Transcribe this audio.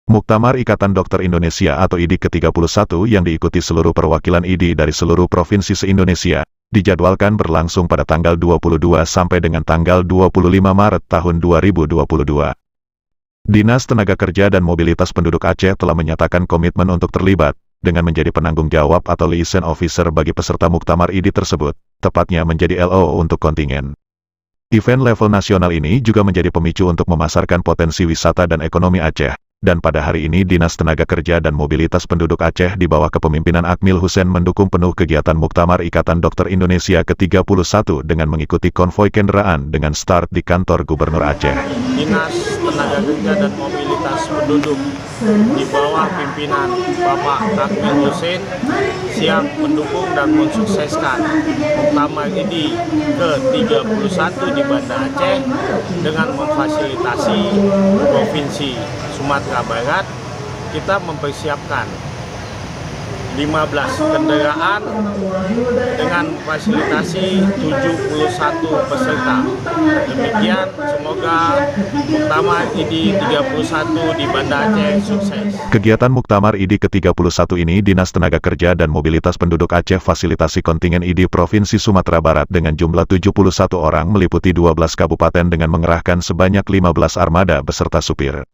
Muktamar Ikatan Dokter Indonesia atau IDI ke-31 yang diikuti seluruh perwakilan IDI dari seluruh provinsi se-Indonesia, dijadwalkan berlangsung pada tanggal 22 sampai dengan tanggal 25 Maret tahun 2022. Dinas Tenaga Kerja dan Mobilitas Penduduk Aceh telah menyatakan komitmen untuk terlibat, dengan menjadi penanggung jawab atau liaison officer bagi peserta Muktamar IDI tersebut, tepatnya menjadi LO untuk kontingen. Event level nasional ini juga menjadi pemicu untuk memasarkan potensi wisata dan ekonomi Aceh. Dan pada hari ini Dinas Tenaga Kerja dan Mobilitas Penduduk Aceh di bawah kepemimpinan Akmil Hussein mendukung penuh kegiatan Muktamar Ikatan Dokter Indonesia ke-31 dengan mengikuti konvoi kendaraan dengan start di kantor Gubernur Aceh. Dinas Tenaga Kerja dan Mobilitas Penduduk di bawah pimpinan Bapak Akmil Hussein siap mendukung dan mensukseskan Muktamar IDI ke-31 di Banda Aceh dengan memfasilitasi Provinsi Sumatera Barat. Kita mempersiapkan 15 kendaraan dengan fasilitasi 71 peserta. Demikian, semoga Muktamar IDI 31 di Banda Aceh sukses. Kegiatan Muktamar IDI ke-31 ini Dinas Tenaga Kerja dan Mobilitas Penduduk Aceh fasilitasi kontingen IDI Provinsi Sumatera Barat dengan jumlah 71 orang meliputi 12 kabupaten dengan mengerahkan sebanyak 15 armada beserta supir.